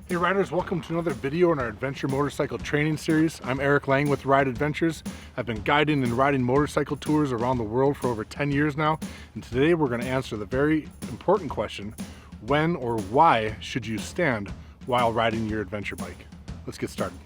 Hey riders, welcome to another video in our adventure motorcycle training series. I'm Eric Lang with Ride Adventures. I've been guiding and riding motorcycle tours around the world for over 10 years now, and today we're going to answer the very important question: when or why should you stand while riding your adventure bike? Let's get started.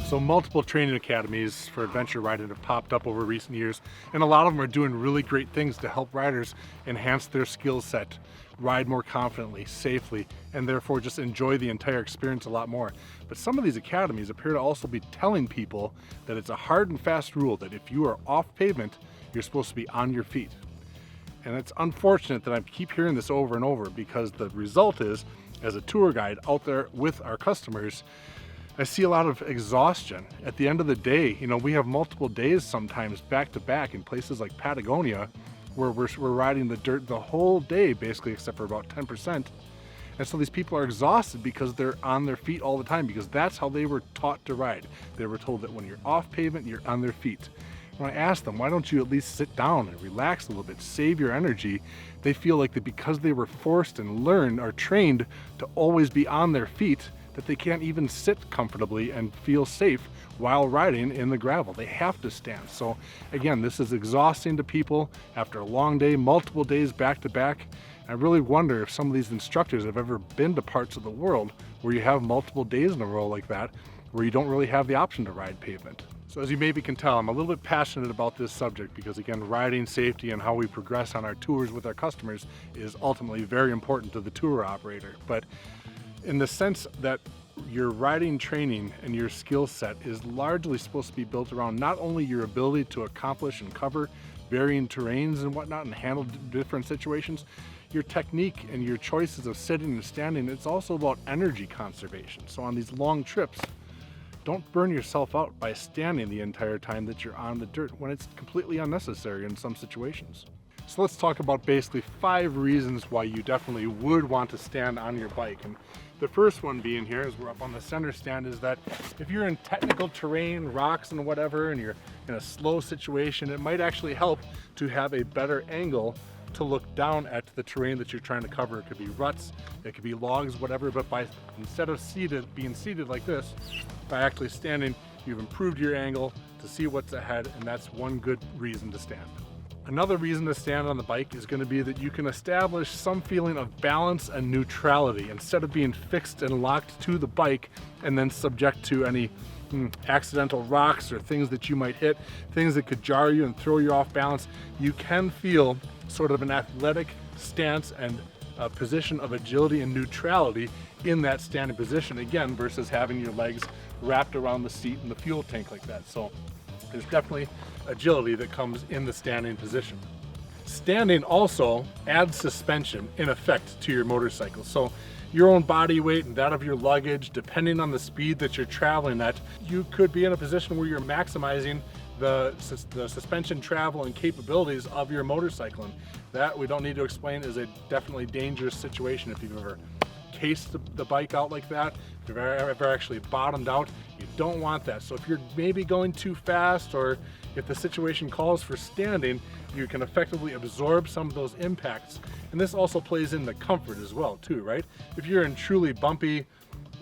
So multiple training academies for adventure riding have popped up over recent years, and a lot of them are doing really great things to help riders enhance their skill set, ride more confidently, safely, and therefore just enjoy the entire experience a lot more. But some of these academies appear to also be telling people that it's a hard and fast rule that if you are off pavement, you're supposed to be on your feet. And it's unfortunate that I keep hearing this over and over, because the result is, as a tour guide out there with our customers, I see a lot of exhaustion. At the end of the day, we have multiple days sometimes back to back in places like Patagonia where we're riding the dirt the whole day basically, except for about 10%. And so these people are exhausted because they're on their feet all the time, because that's how they were taught to ride. They were told that when you're off pavement, you're on their feet. When I ask them, why don't you at least sit down and relax a little bit, save your energy, they feel like that because they were forced and learned or trained to always be on their feet, that they can't even sit comfortably and feel safe while riding in the gravel. They have to stand. So again, this is exhausting to people after a long day, multiple days back to back. I really wonder if some of these instructors have ever been to parts of the world where you have multiple days in a row like that, where you don't really have the option to ride pavement. So as you maybe can tell, I'm a little bit passionate about this subject because, again, riding safety and how we progress on our tours with our customers is ultimately very important to the tour operator. But in the sense that your riding training and your skill set is largely supposed to be built around not only your ability to accomplish and cover varying terrains and whatnot and handle different situations, your technique and your choices of sitting and standing, it's also about energy conservation. So on these long trips, don't burn yourself out by standing the entire time that you're on the dirt when it's completely unnecessary in some situations. So let's talk about basically 5 reasons why you definitely would want to stand on your bike. And the first one being here, as we're up on the center stand, is that if you're in technical terrain, rocks and whatever, and you're in a slow situation, it might actually help to have a better angle to look down at the terrain that you're trying to cover. It could be ruts, it could be logs, whatever, but instead of being seated like this, by actually standing, you've improved your angle to see what's ahead, and that's one good reason to stand. Another reason to stand on the bike is going to be that you can establish some feeling of balance and neutrality instead of being fixed and locked to the bike and then subject to any accidental rocks or things that you might hit, things that could jar you and throw you off balance. You can feel sort of an athletic stance and a position of agility and neutrality in that standing position, again, versus having your legs wrapped around the seat and the fuel tank like that. So there's definitely agility that comes in the standing position. Standing also adds suspension in effect to your motorcycle. So your own body weight and that of your luggage, depending on the speed that you're traveling at, you could be in a position where you're maximizing the suspension travel and capabilities of your motorcycle. And that, we don't need to explain, is a definitely dangerous situation if you've ever cased the bike out like that, if you've ever actually bottomed out. You don't want that. So if you're maybe going too fast, or if the situation calls for standing, you can effectively absorb some of those impacts. And this also plays into comfort as well too, right? If you're in truly bumpy,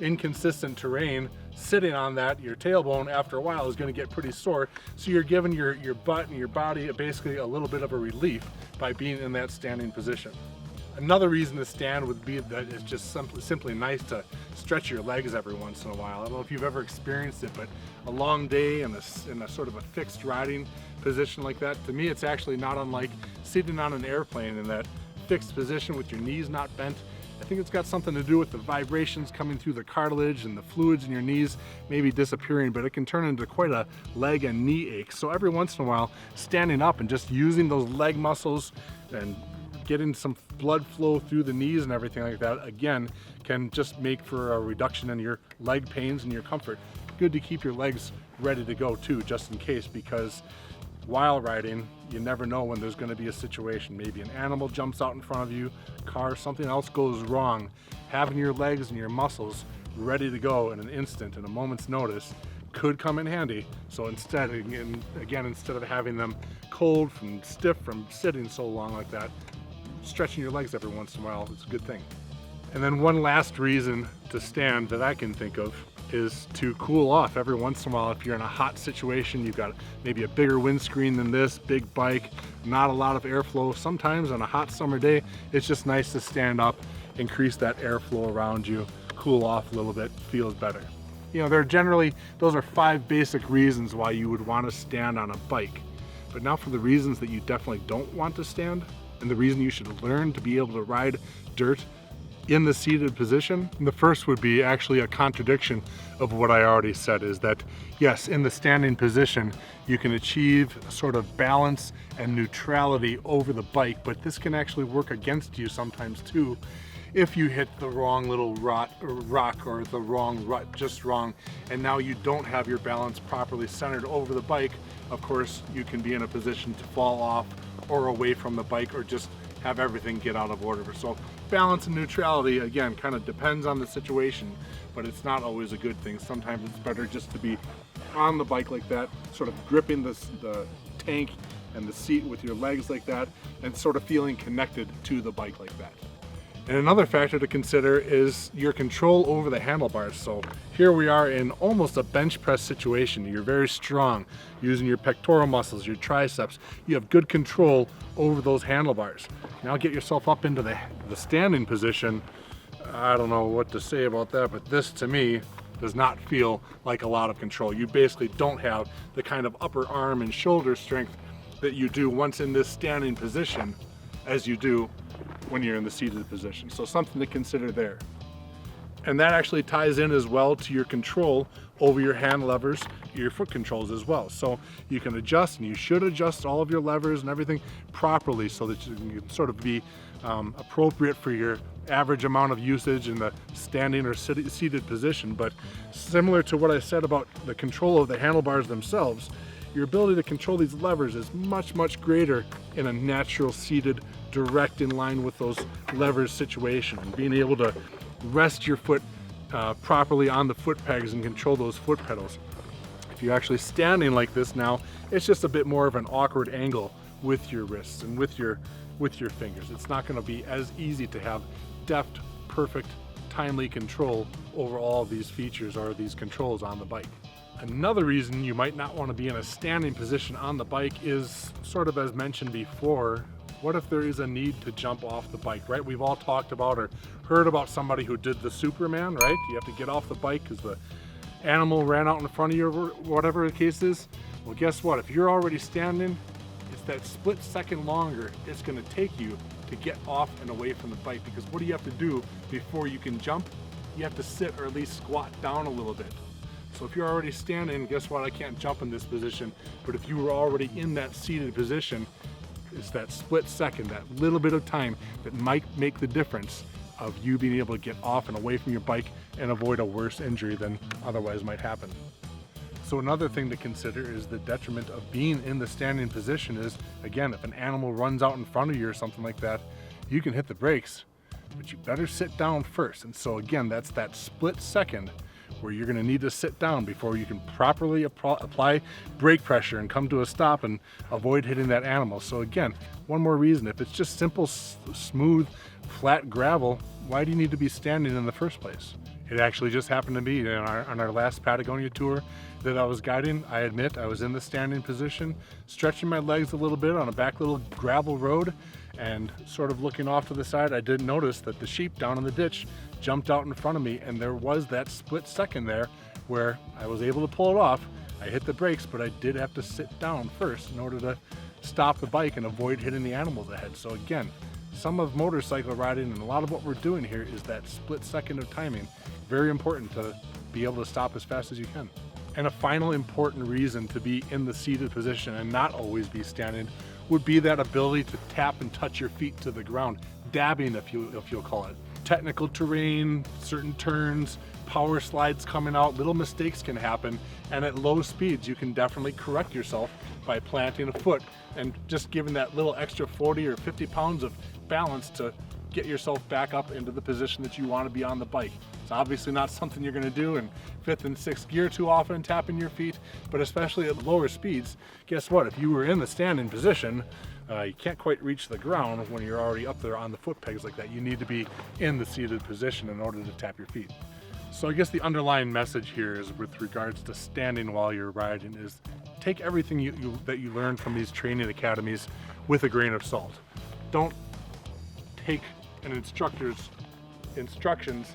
inconsistent terrain, sitting on that, your tailbone after a while is going to get pretty sore. So you're giving your butt and your body basically a little bit of a relief by being in that standing position. Another reason to stand would be that it's just simply nice to stretch your legs every once in a while. I don't know if you've ever experienced it, but a long day in a sort of a fixed riding position like that, to me it's actually not unlike sitting on an airplane in that fixed position with your knees not bent. I think it's got something to do with the vibrations coming through the cartilage and the fluids in your knees maybe disappearing, but it can turn into quite a leg and knee ache. So every once in a while, standing up and just using those leg muscles and getting some blood flow through the knees and everything like that, again, can just make for a reduction in your leg pains and your comfort. Good to keep your legs ready to go too, just in case, because while riding, you never know when there's going to be a situation. Maybe an animal jumps out in front of you, car, something else goes wrong. Having your legs and your muscles ready to go in an instant, in a moment's notice, could come in handy. So instead, again, instead of having them cold and stiff from sitting so long like that, stretching your legs every once in a while is a good thing. And then one last reason to stand that I can think of is to cool off every once in a while. If you're in a hot situation, you've got maybe a bigger windscreen than this, big bike, not a lot of airflow. Sometimes on a hot summer day, it's just nice to stand up, increase that airflow around you, cool off a little bit, feels better. You know, those are 5 basic reasons why you would want to stand on a bike. But now for the reasons that you definitely don't want to stand, and the reason you should learn to be able to ride dirt in the seated position. And the first would be actually a contradiction of what I already said, is that yes, in the standing position, you can achieve a sort of balance and neutrality over the bike, but this can actually work against you sometimes too, if you hit the wrong little rock or the wrong rut just wrong, and now you don't have your balance properly centered over the bike. Of course, you can be in a position to fall off or away from the bike, or just have everything get out of order. So balance and neutrality, again, kind of depends on the situation, but it's not always a good thing. Sometimes it's better just to be on the bike like that, sort of gripping the tank and the seat with your legs like that, and sort of feeling connected to the bike like that. And another factor to consider is your control over the handlebars. So here we are in almost a bench press situation. You're very strong, using your pectoral muscles, your triceps. You have good control over those handlebars. Now get yourself up into the standing position. I don't know what to say about that, but this to me does not feel like a lot of control. You basically don't have the kind of upper arm and shoulder strength that you do once in this standing position as you do when you're in the seated position. So something to consider there. And that actually ties in as well to your control over your hand levers, your foot controls as well. So you can adjust, and you should adjust all of your levers and everything properly so that you can sort of be appropriate for your average amount of usage in the standing or seated position. But similar to what I said about the control of the handlebars themselves, your ability to control these levers is much, much greater in a natural seated, direct in line with those levers situation, and being able to rest your foot properly on the foot pegs and control those foot pedals. If you're actually standing like this now, it's just a bit more of an awkward angle with your wrists and with your fingers. It's not going to be as easy to have deft, perfect, timely control over all of these features or these controls on the bike. Another reason you might not want to be in a standing position on the bike is sort of as mentioned before, what if there is a need to jump off the bike, right? We've all talked about or heard about somebody who did the Superman, right? You have to get off the bike because the animal ran out in front of you or whatever the case is. Well, guess what? If you're already standing, it's that split second longer it's going to take you to get off and away from the bike, because what do you have to do before you can jump? You have to sit or at least squat down a little bit. So if you're already standing, guess what? I can't jump in this position. But if you were already in that seated position, it's that split second, that little bit of time that might make the difference of you being able to get off and away from your bike and avoid a worse injury than otherwise might happen. So another thing to consider is the detriment of being in the standing position is, again, if an animal runs out in front of you or something like that, you can hit the brakes, but you better sit down first. And so again, that's that split second where you're going to need to sit down before you can properly apply brake pressure and come to a stop and avoid hitting that animal. So again, one more reason, if it's just simple, smooth, flat gravel, why do you need to be standing in the first place? It actually just happened to be on our last Patagonia tour that I was guiding. I admit I was in the standing position, stretching my legs a little bit on a back little gravel road, and sort of looking off to the side, I did notice that the sheep down in the ditch jumped out in front of me, and there was that split second there where I was able to pull it off. I hit the brakes, but I did have to sit down first in order to stop the bike and avoid hitting the animals ahead. So again, some of motorcycle riding and a lot of what we're doing here is that split second of timing. Very important to be able to stop as fast as you can. And a final important reason to be in the seated position and not always be standing would be that ability to tap and touch your feet to the ground, dabbing if you'll call it. Technical terrain, certain turns, power slides coming out, little mistakes can happen, and at low speeds you can definitely correct yourself by planting a foot and just giving that little extra 40 or 50 pounds of balance to get yourself back up into the position that you want to be on the bike. It's obviously not something you're gonna do in 5th and 6th gear too often, tapping your feet, but especially at lower speeds, guess what? If you were in the standing position, you can't quite reach the ground when you're already up there on the foot pegs like that. You need to be in the seated position in order to tap your feet. So I guess the underlying message here is with regards to standing while you're riding is take everything that you learn from these training academies with a grain of salt. Don't take an instructor's instructions,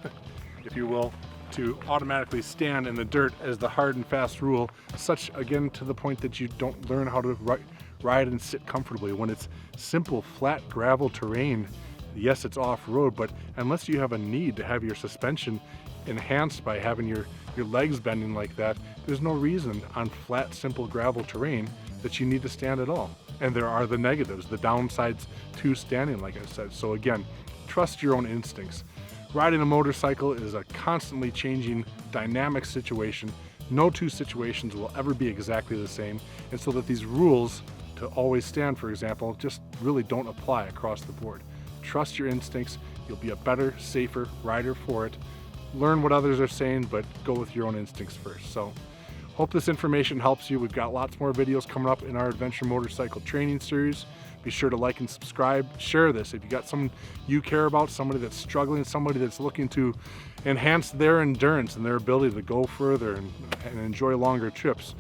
if you will, to automatically stand in the dirt as the hard and fast rule, such again to the point that you don't learn how to ride and sit comfortably. When it's simple, flat gravel terrain, yes, it's off-road, but unless you have a need to have your suspension enhanced by having your legs bending like that, there's no reason on flat, simple gravel terrain that you need to stand at all. And there are the negatives, the downsides to standing, like I said. So again, trust your own instincts. Riding a motorcycle is a constantly changing, dynamic situation. No two situations will ever be exactly the same. And so that these rules to always stand, for example, just really don't apply across the board. Trust your instincts. You'll be a better, safer rider for it. Learn what others are saying, but go with your own instincts first. So hope this information helps you. We've got lots more videos coming up in our Adventure Motorcycle Training series. Be sure to like and subscribe. Share this if you got someone you care about, somebody that's struggling, somebody that's looking to enhance their endurance and their ability to go further and enjoy longer trips.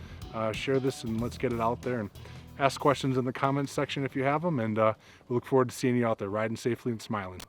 Share this and let's get it out there, and ask questions in the comments section if you have them, and we look forward to seeing you out there riding safely and smiling.